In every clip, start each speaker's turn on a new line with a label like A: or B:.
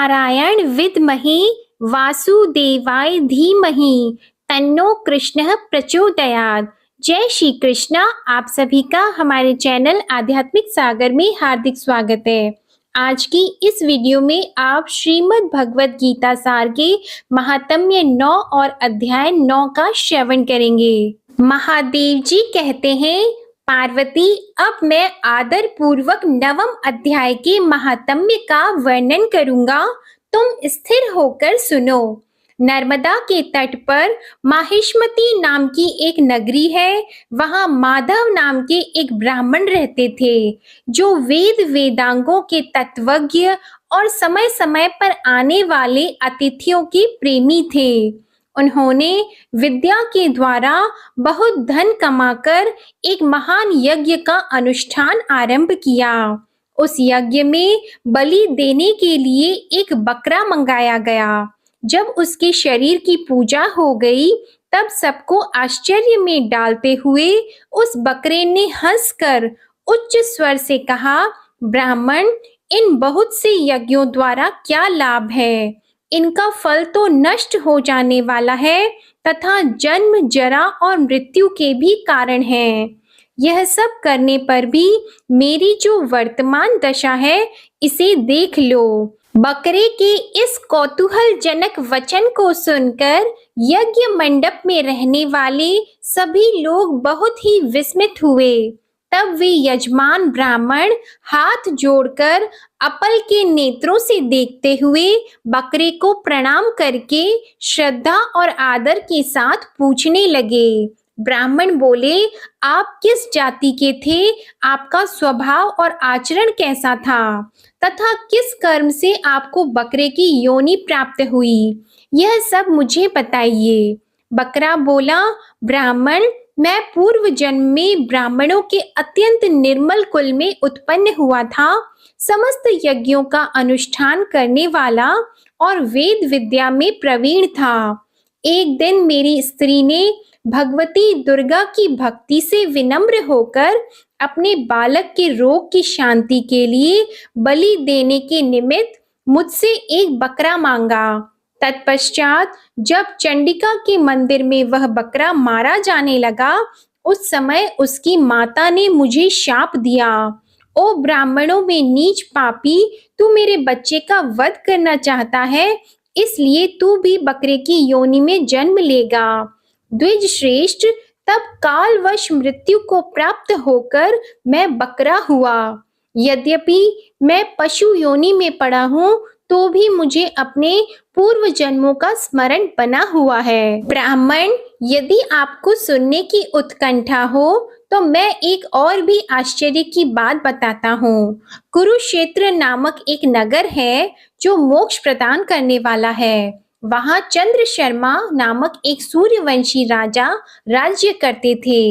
A: नारायण विद्महे वासुदेवाय धीमहि तन्नो कृष्णः प्रचोदयात्। जय श्री कृष्णा। आप सभी का हमारे चैनल आध्यात्मिक सागर में हार्दिक स्वागत है। आज की इस वीडियो में आप श्रीमद् भगवद गीता सार के महात्म्य 9 और अध्याय 9 का श्रवण करेंगे। महादेव जी कहते हैं, पार्वती, अब मैं आदर पूर्वक 9वें अध्याय के महात्म्य का वर्णन करूंगा, तुम स्थिर होकर सुनो। नर्मदा के तट पर माहिष्मती नाम की एक नगरी है। वहां माधव नाम के एक ब्राह्मण रहते थे, जो वेद वेदांगों के तत्वज्ञ और समय समय पर आने वाले अतिथियों के प्रेमी थे। उन्होंने विद्या के द्वारा बहुत धन कमाकर एक महान यज्ञ का अनुष्ठान आरंभ किया। उस यज्ञ में बलि देने के लिए एक बकरा मंगाया गया। जब उसके शरीर की पूजा हो गई, तब सबको आश्चर्य में डालते हुए उस बकरे ने हंसकर उच्च स्वर से कहा, ब्राह्मण, इन बहुत से यज्ञों द्वारा क्या लाभ है? इनका फल तो नष्ट हो जाने वाला है तथा जन्म, जरा और मृत्यु के भी कारण है। यह सब करने पर भी मेरी जो वर्तमान दशा है, इसे देख लो। बकरे के इस कौतूहलजनक वचन को सुनकर यज्ञ मंडप में रहने वाले सभी लोग बहुत ही विस्मित हुए। तब वे यजमान ब्राह्मण हाथ जोड़कर अपल के नेत्रों से देखते हुए बकरे को प्रणाम करके श्रद्धा और आदर के साथ पूछने लगे। ब्राह्मण बोले, आप किस जाति के थे? आपका स्वभाव और आचरण कैसा था? तथा किस कर्म से आपको बकरे की योनि प्राप्त हुई? यह सब मुझे बताइए। बकरा बोला, ब्राह्मण, मैं पूर्व जन्म में ब्राह्मणों के अत्यंत निर्मल कुल में उत्पन्न हुआ था। समस्त यज्ञों का अनुष्ठान करने वाला और वेद विद्या में प्रवीण था। एक दिन मेरी स्त्री ने भगवती दुर्गा की भक्ति से विनम्र होकर अपने बालक के रोग की शांति के लिए बलि देने के निमित्त मुझसे एक बकरा मांगा। तत्पश्चात जब चंडिका के मंदिर में वह बकरा मारा जाने लगा, उस समय उसकी माता ने मुझे शाप दिया, ओ ब्राह्मणों में नीच पापी, तू मेरे बच्चे का वध करना चाहता है, इसलिए तू भी बकरे की योनि में जन्म लेगा। द्विज श्रेष्ठ, तब कालवश मृत्यु को प्राप्त होकर मैं बकरा हुआ। यद्यपि मैं पशु योनि में पड़ा हूँ, तो भी मुझे अपने पूर्व जन्मों का स्मरण बना हुआ है। ब्राह्मण, यदि आपको सुनने की उत्कंठा हो तो मैं एक और भी आश्चर्य की बात बताता हूँ। कुरुक्षेत्र नामक एक नगर है जो मोक्ष प्रदान करने वाला है। वहां चंद्र शर्मा नामक एक सूर्यवंशी राजा राज्य करते थे।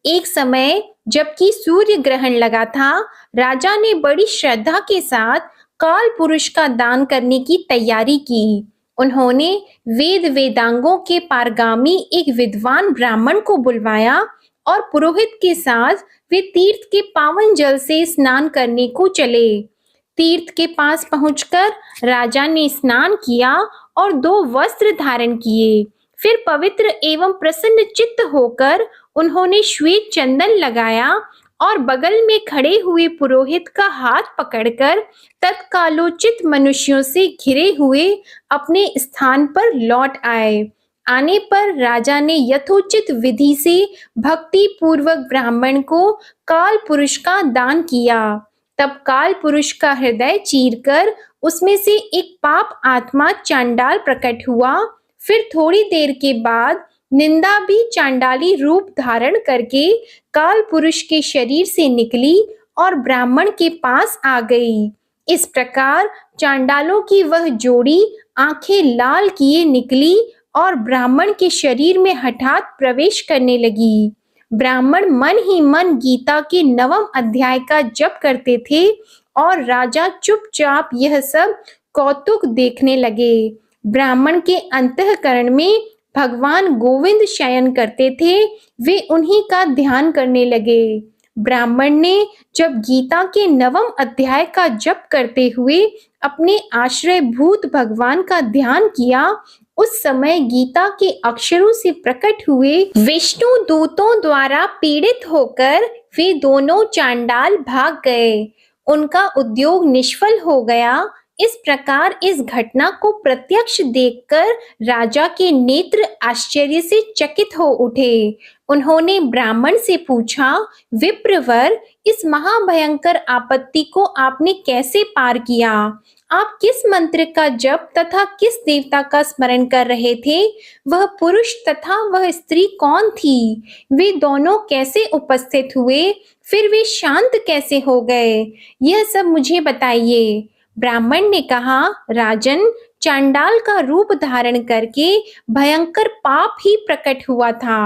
A: एक समय जबकि सूर्य ग्रहण लगा था, राजा ने बड़ी श्रद्धा के साथ काल पुरुष का दान करने की तैयारी की। उन्होंने वेद वेदांगों के पारगामी एक विद्वान ब्राह्मण को बुलवाया और पुरोहित के साथ वे तीर्थ के पावन जल से स्नान करने को चले। तीर्थ के पास पहुंचकर राजा ने स्नान किया और 2 वस्त्र धारण किए। फिर पवित्र एवं प्रसन्न चित्त होकर उन्होंने श्वेत चंदन लगाया और बगल में खड़े हुए पुरोहित का हाथ पकड़कर तत्कालोचित मनुष्यों से घिरे हुए अपने स्थान पर लौट आए। आने पर राजा ने यथोचित विधि से भक्ति पूर्वक ब्राह्मण को काल पुरुष का दान किया। तब काल पुरुष का हृदय चीरकर उसमें से एक पाप आत्मा चांडाल प्रकट हुआ। फिर थोड़ी देर के बाद निंदा भी चांडाली रूप धारण करके काल पुरुष के शरीर से निकली और ब्राह्मण के पास आ गई। इस प्रकार चांडालों की वह जोड़ी आंखें लाल किए निकली और ब्राह्मण के शरीर में हठात प्रवेश करने लगी। ब्राह्मण मन ही मन गीता के 9वें अध्याय का जप करते थे और राजा चुपचाप यह सब कौतुक देखने लगे। ब्राह्मण के अंतःकरण में भगवान गोविंद शयन करते थे, वे उन्हीं का ध्यान करने लगे। ब्राह्मण ने जब गीता के 9वें अध्याय का जप करते हुए अपने आश्रय भूत भगवान का ध्यान किया, उस समय गीता के अक्षरों से प्रकट हुए विष्णु दूतों द्वारा पीड़ित होकर वे दोनों चांडाल भाग गए। उनका उद्योग निष्फल हो गया। इस प्रकार इस घटना को प्रत्यक्ष देखकर राजा के नेत्र आश्चर्य से चकित हो उठे। उन्होंने ब्राह्मण से पूछा, विप्रवर, इस महाभयंकर आपत्ति को आपने कैसे पार किया? आप किस मंत्र का जप तथा किस देवता का स्मरण कर रहे थे? वह पुरुष तथा वह स्त्री कौन थी? वे दोनों कैसे उपस्थित हुए? फिर वे शांत कैसे हो गए? यह सब मुझे बताइए। ब्राह्मण ने कहा, राजन, चांडाल का रूप धारण करके भयंकर पाप ही प्रकट हुआ था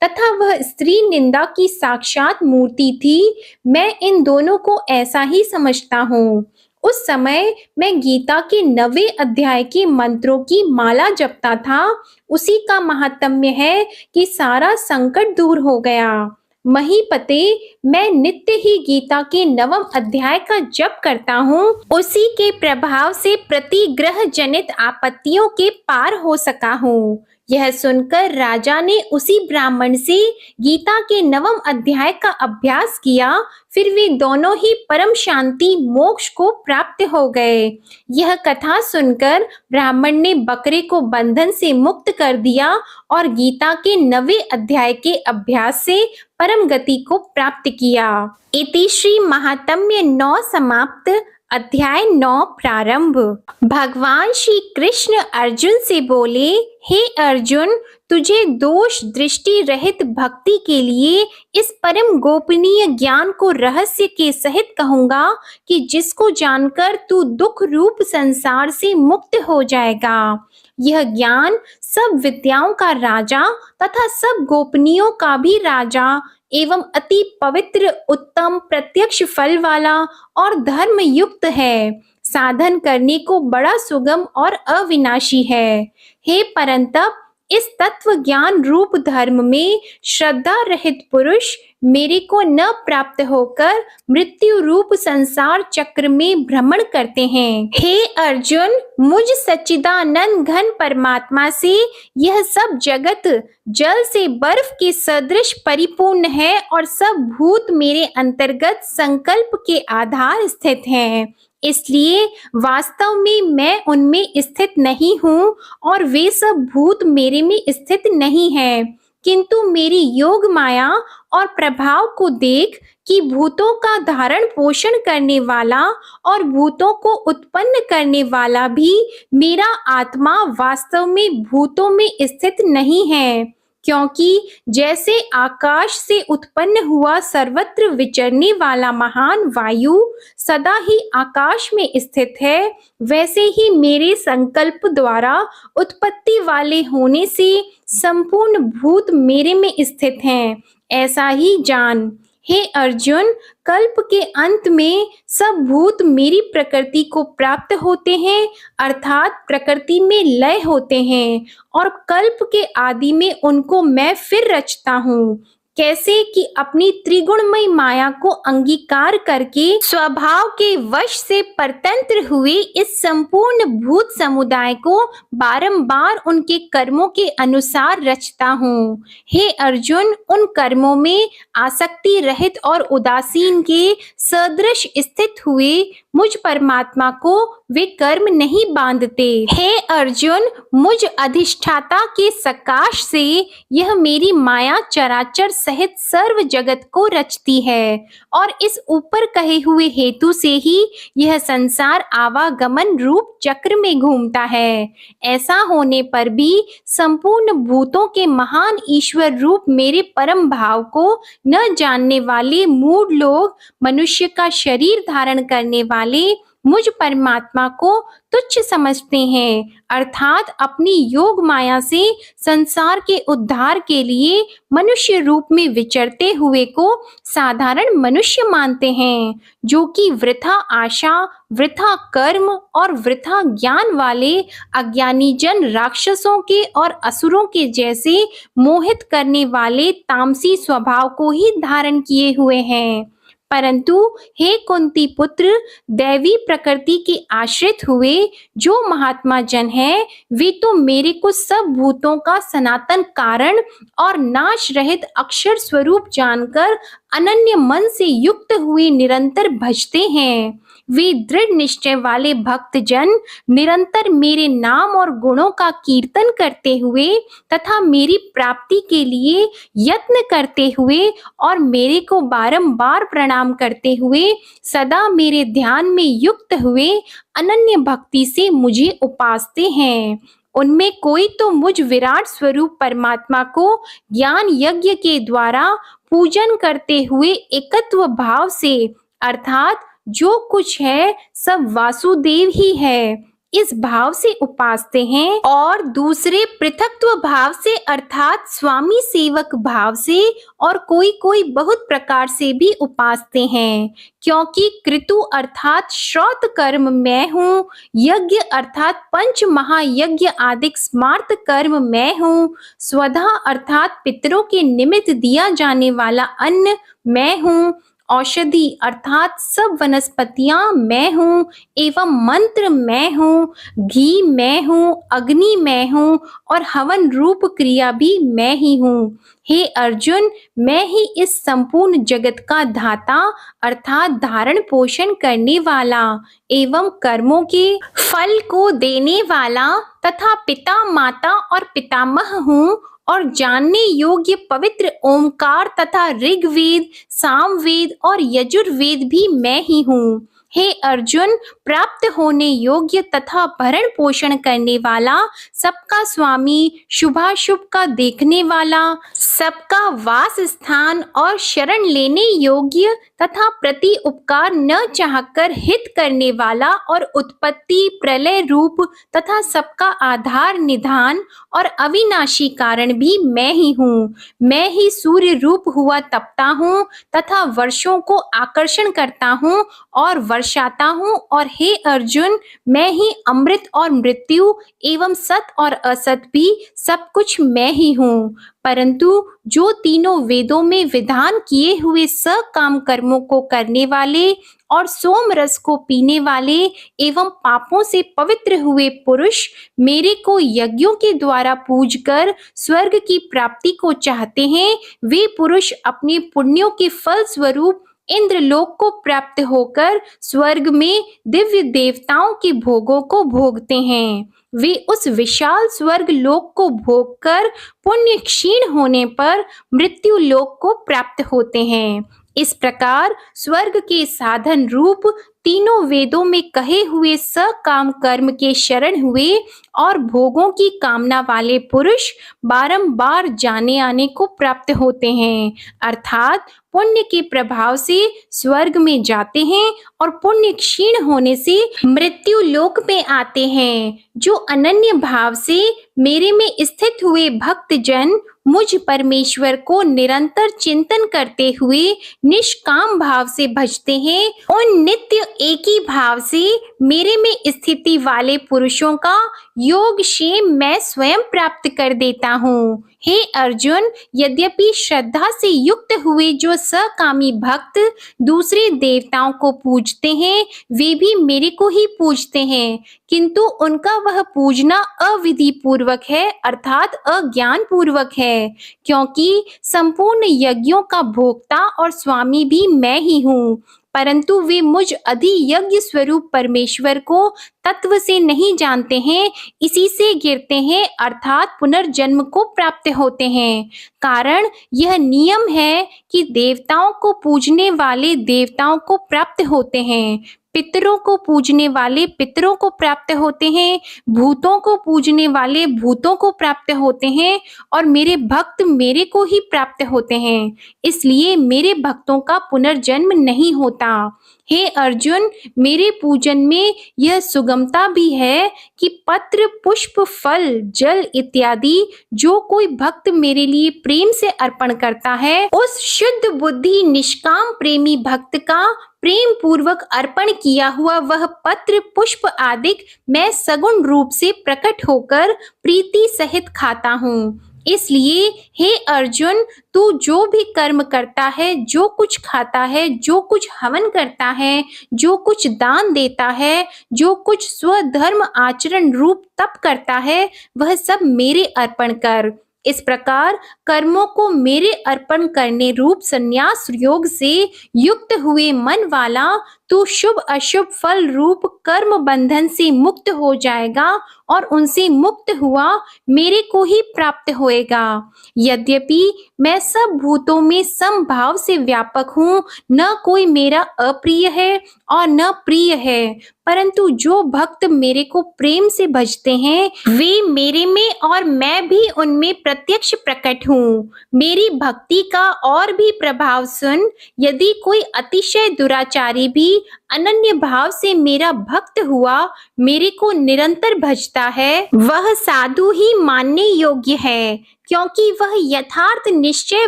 A: तथा वह स्त्री निंदा की साक्षात मूर्ति थी। मैं इन दोनों को ऐसा ही समझता हूँ। उस समय मैं गीता के 9वें अध्याय के मंत्रों की माला जपता था। उसी का महात्म्य है कि सारा संकट दूर हो गया। महीपते, मैं नित्य ही गीता के 9वें अध्याय का जप करता हूँ। उसी के प्रभाव से प्रतिग्रह जनित आपत्तियों के पार हो सका हूँ। यह सुनकर राजा ने उसी ब्राह्मण से गीता के 9वें अध्याय का अभ्यास किया। फिर वे दोनों ही परम शांति मोक्ष को प्राप्त हो गए। यह कथा सुनकर ब्राह्मण ने बकरे को बंधन से मुक्त कर दिया और गीता के 9वें अध्याय के अभ्यास से परम गति को प्राप्त किया। इति श्री महात्म्य 9 समाप्त। अध्याय 9 प्रारंभ। भगवान श्री कृष्ण अर्जुन से बोले, हे अर्जुन, तुझे दोष दृष्टि रहित भक्ति के लिए इस परम गोपनीय ज्ञान को रहस्य के सहित कहूंगा कि जिसको जानकर तू दुख रूप संसार से मुक्त हो जाएगा। यह ज्ञान सब विद्याओं का राजा तथा सब गोपनीयों का भी राजा एवं अति पवित्र, उत्तम, प्रत्यक्ष फल वाला और धर्म युक्त है। साधन करने को बड़ा सुगम और अविनाशी है। हे परंतप, इस तत्व ज्ञान रूप धर्म में श्रद्धा रहित पुरुष मेरे को न प्राप्त होकर मृत्यु रूप संसार चक्र में भ्रमण करते हैं। हे अर्जुन, मुझ सच्चिदानंद घन परमात्मा से यह सब जगत जल से बर्फ के सदृश परिपूर्ण है और सब भूत मेरे अंतर्गत संकल्प के आधार स्थित हैं। इसलिए वास्तव में मैं उनमें स्थित नहीं हूँ और वे सब भूत मेरे में स्थित नहीं हैं, किंतु मेरी योग माया और प्रभाव को देख कि भूतों का धारण पोषण करने वाला और भूतों को उत्पन्न करने वाला भी मेरा आत्मा वास्तव में भूतों में स्थित नहीं है। क्योंकि जैसे आकाश से उत्पन्न हुआ सर्वत्र विचरने वाला महान वायु सदा ही आकाश में स्थित है, वैसे ही मेरे संकल्प द्वारा उत्पत्ति वाले होने से संपूर्ण भूत मेरे में स्थित हैं। ऐसा ही जान। हे अर्जुन, कल्प के अंत में सब भूत मेरी प्रकृति को प्राप्त होते हैं, अर्थात प्रकृति में लय होते हैं और कल्प के आदि में उनको मैं फिर रचता हूँ। कैसे कि अपनी त्रिगुणमय माया को अंगीकार करके स्वभाव के वश से परतंत्र हुए इस संपूर्ण भूत समुदाय को बारंबार उनके कर्मों के अनुसार रचता हूँ। हे अर्जुन, उन कर्मों में आसक्ति रहित और उदासीन के सदृश स्थित हुए मुझ परमात्मा को वे कर्म नहीं बांधते। हे अर्जुन, मुझ अधिष्ठाता के सकाश से यह मेरी माया चराचर सहित सर्व जगत को रचती है और इस ऊपर कहे हुए हेतु से ही यह संसार आवागमन रूप चक्र में घूमता है। ऐसा होने पर भी संपूर्ण भूतों के महान ईश्वर रूप मेरे परम भाव को न जानने वाले मूढ़ लोग मनुष्य का शरीर धारण करने वाले मुझ परमात्मा को तुच्छ समझते हैं, अर्थात अपनी योग माया से संसार के उद्धार के लिए मनुष्य रूप में विचरते हुए को साधारण मनुष्य मानते हैं, जो कि वृथा आशा, वृथा कर्म और वृथा ज्ञान वाले अज्ञानी जन राक्षसों के और असुरों के जैसे मोहित करने वाले तामसी स्वभाव को ही धारण किए हुए हैं। परंतु हे कुंती पुत्र, दैवी प्रकृति के आश्रित हुए जो महात्मा जन हैं, वे तो मेरे को सब भूतों का सनातन कारण और नाश रहित अक्षर स्वरूप जानकर अनन्य मन से युक्त हुए निरंतर भजते हैं। वे दृढ़ निश्चय वाले भक्त जन निरंतर मेरे नाम और गुणों का कीर्तन करते हुए तथा मेरी प्राप्ति के लिए यत्न करते हुए और मेरे को बारंबार प्रणाम करते हुए सदा मेरे ध्यान में युक्त हुए अनन्य भक्ति से मुझे उपासते हैं। उनमें कोई तो मुझ विराट स्वरूप परमात्मा को ज्ञान यज्ञ के द्वारा पूजन करते हुए एकत्व भाव से, अर्थात जो कुछ है सब वासुदेव ही है, इस भाव से उपासते हैं, और दूसरे पृथकत्व भाव से अर्थात स्वामी सेवक भाव से और कोई कोई बहुत प्रकार से भी उपासते हैं। क्योंकि कृतु अर्थात श्रौत कर्म मैं हूँ, यज्ञ अर्थात पंच महायज्ञ आदि स्मार्त कर्म मैं हूँ, स्वधा अर्थात पितरों के निमित्त दिया जाने वाला अन्न मैं हूँ, औषधि अर्थात सब वनस्पतियां मैं हूँ, एवं मंत्र मैं हूँ, घी मैं हूँ, अग्नि मैं हूँ और हवन रूप क्रिया भी मैं ही हूँ। हे अर्जुन, मैं ही इस संपूर्ण जगत का धाता अर्थात धारण पोषण करने वाला एवं कर्मों के फल को देने वाला तथा पिता माता और पितामह हूँ, और जानने योग्य पवित्र ओमकार तथा ऋग्वेद, सामवेद और यजुर्वेद भी मैं ही हूँ। हे अर्जुन, प्राप्त होने योग्य तथा भरण पोषण करने वाला, सबका स्वामी, शुभाशुभ का देखने वाला, सबका वास स्थान और शरण लेने योग्य तथा प्रति उपकार न चाहकर हित करने वाला, और उत्पत्ति प्रलय रूप तथा सबका आधार निधान और अविनाशी कारण भी मैं ही हूँ। मैं ही सूर्य रूप हुआ तपता हूँ तथा वर्षों को आकर्षण करता हूँ और वर्षाता हूँ, और हे अर्जुन, मैं ही अमृत और मृत्यु एवं सत और असत भी सब कुछ मैं ही हूँ। परंतु जो तीनों वेदों में विधान किए हुए सकाम कर्मों को करने वाले और सोम रस को पीने वाले एवं पापों से पवित्र हुए पुरुष मेरे को यज्ञों के द्वारा पूजकर स्वर्ग की प्राप्ति को चाहते हैं, वे पुरुष अपने पुण्यों के फल स्वरूप इंद्रलोक को प्राप्त होकर स्वर्ग में दिव्य देवताओं के भोगों को भोगते हैं। वे उस विशाल स्वर्ग लोक को भोगकर पुण्य क्षीण होने पर मृत्यु लोक को प्राप्त होते हैं। इस प्रकार स्वर्ग के साधन रूप तीनों वेदों में कहे हुए सकाम कर्म के शरण हुए और भोगों की कामना वाले पुरुष बारंबार जाने आने को प्राप्त होते हैं, अर्थात पुण्य के प्रभाव से स्वर्ग में जाते हैं और पुण्य क्षीण होने से मृत्यु लोक में आते हैं। जो अनन्य भाव से मेरे में स्थित हुए भक्त जन मुझ परमेश्वर को निरंतर चिंतन करते हुए निष्काम भाव से भजते हैं, उन नित्य एक ही भाव से मेरे में स्थिति वाले पुरुषों का योग क्षेम मैं स्वयं प्राप्त कर देता हूँ। हे अर्जुन, यद्यपि श्रद्धा से युक्त हुए जो सकामी भक्त दूसरे देवताओं को पूजते हैं, वे भी मेरे को ही पूजते हैं, किंतु उनका वह पूजना अविधि पूर्वक है अर्थात अज्ञान पूर्वक है, क्योंकि संपूर्ण यज्ञों का भोक्ता और स्वामी भी मैं ही हूँ। परंतु वे मुझ अधियज्ञ स्वरूप परमेश्वर को तत्व से नहीं जानते हैं, इसी से गिरते हैं अर्थात पुनर्जन्म को प्राप्त होते हैं। कारण यह नियम है कि देवताओं को पूजने वाले देवताओं को प्राप्त होते हैं, पितरों को पूजने वाले पितरों को प्राप्त होते हैं, भूतों को पूजने वाले भूतों को प्राप्त होते हैं, और मेरे भक्त मेरे को ही प्राप्त होते हैं। इसलिए मेरे भक्तों का पुनर्जन्म नहीं होता। हे अर्जुन, मेरे पूजन में यह सुगमता भी है कि पत्र, पुष्प, फल, जल इत्यादि जो कोई भक्त मेरे लिए प्रेम से अर्पण करता है, उस शुद्ध बुद्धि निष्काम प्रेमी भक्त का प्रेम पूर्वक अर्पण किया हुआ वह पत्र, पुष्प आदि मैं सगुण रूप से प्रकट होकर प्रीति सहित खाता हूँ। इसलिए हे अर्जुन, तू जो भी कर्म करता है, जो कुछ खाता है, जो कुछ हवन करता है, जो कुछ दान देता है, जो कुछ स्वधर्म आचरण रूप तप करता है, वह सब मेरे अर्पण कर। इस प्रकार कर्मों को मेरे अर्पण करने रूप संन्यास योग से युक्त हुए मन वाला तू शुभ अशुभ फल रूप कर्म बंधन से मुक्त हो जाएगा और उनसे मुक्त हुआ मेरे को ही प्राप्त होएगा। यद्यपि मैं सब भूतों में समभाव से व्यापक हूँ, न कोई मेरा अप्रिय है और न प्रिय है, परंतु जो भक्त मेरे को प्रेम से भजते हैं वे मेरे में और मैं भी उनमें प्रत्यक्ष प्रकट हूँ। मेरी भक्ति का और भी प्रभाव सुन। यदि कोई अतिशय दुराचारी भी अनन्य भाव से मेरा भक्त हुआ मेरे को निरंतर भजता है, वह साधु ही मानने योग्य है, क्योंकि वह यथार्थ निश्चय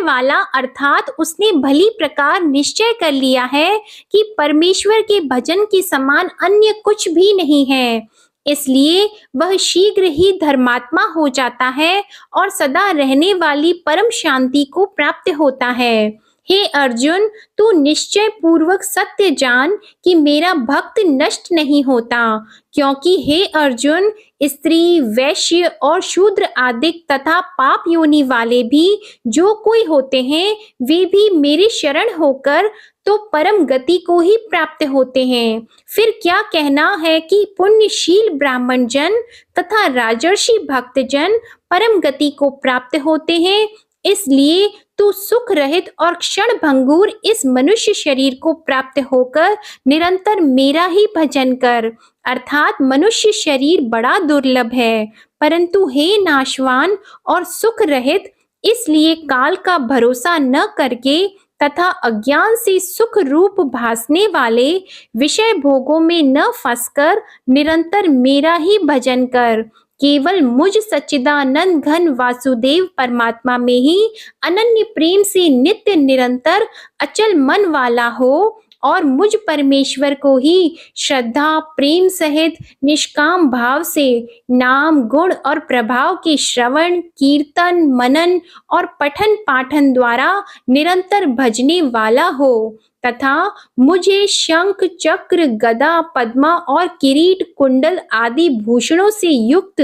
A: वाला अर्थात उसने भली प्रकार निश्चय कर लिया है कि परमेश्वर के भजन के समान अन्य कुछ भी नहीं है। इसलिए वह शीघ्र ही धर्मात्मा हो जाता है और सदा रहने वाली परम शांति को प्राप्त होता है। हे अर्जुन, तू निश्चय पूर्वक सत्य जान कि मेरा भक्त नष्ट नहीं होता, क्योंकि हे अर्जुन, स्त्री, वैश्य और शूद्र आदि तथा पाप योनि वाले भी जो कोई होते हैं वे भी मेरे शरण होकर तो परम गति को ही प्राप्त होते हैं। फिर क्या कहना है कि पुण्यशील ब्राह्मण जन तथा राजर्षि भक्त जन परम गति को प्राप्त होते हैं। इसलिए तू सुख रहित और क्षण भंगुर इस मनुष्य शरीर को प्राप्त होकर निरंतर मेरा ही भजन कर। अर्थात मनुष्य शरीर बड़ा दुर्लभ है, परंतु हे नाशवान और सुख रहित, इसलिए काल का भरोसा न करके तथा अज्ञान से सुख रूप भासने वाले विषय भोगों में न फंसकर निरंतर मेरा ही भजन कर। केवल मुझ सच्चिदानंद घन वासुदेव परमात्मा में ही अनन्य प्रेम से नित्य निरंतर अचल मन वाला हो और मुझ परमेश्वर को ही श्रद्धा प्रेम सहित निष्काम भाव से नाम गुण और प्रभाव के श्रवण कीर्तन मनन और पठन पाठन द्वारा निरंतर भजने वाला हो तथा मुझे शंख चक्र गदा पद्मा और किरीट कुंडल आदि भूषणों से युक्त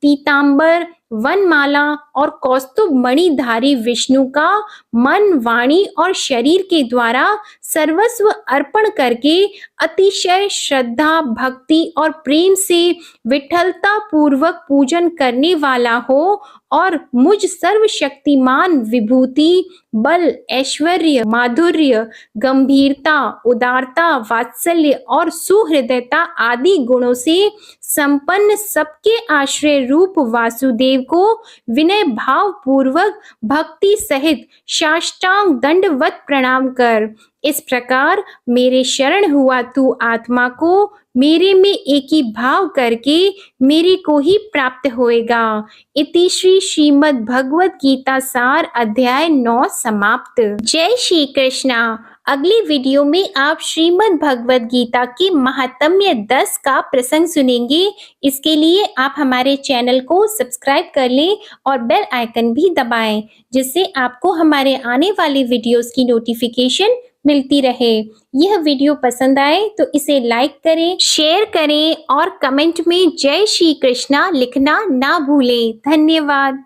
A: पीतांबर वनमाला और कौस्तुभ मणिधारी विष्णु का मन वाणी और शरीर के द्वारा सर्वस्व अर्पण करके अतिशय श्रद्धा भक्ति और प्रेम से विठलता पूर्वक पूजन करने वाला हो और मुझ सर्वशक्तिमान विभूति बल ऐश्वर्य माधुर्य गंभीरता उदारता वात्सल्य और सुहृदयता आदि गुणों से संपन्न सबके आश्रय रूप वासुदेव को विनय भाव पूर्वक भक्ति सहित साष्टांग दंडवत प्रणाम कर। इस प्रकार मेरे शरण हुआ तू आत्मा को मेरे में एक ही भाव करके मेरे को ही प्राप्त होएगा। इति श्री श्रीमद् भगवत गीता सार अध्याय 9 समाप्त। जय श्री कृष्णा। अगली वीडियो में आप श्रीमद् भगवत गीता की महात्म्य 10 का प्रसंग सुनेंगे। इसके लिए आप हमारे चैनल को सब्सक्राइब कर लें और बेल आइकन भी दबाएं, जिससे आपको हमारे आने वाले वीडियोस की नोटिफिकेशन मिलती रहे। यह वीडियो पसंद आए तो इसे लाइक करें, शेयर करें और कमेंट में जय श्री कृष्णा लिखना ना भूलें। धन्यवाद।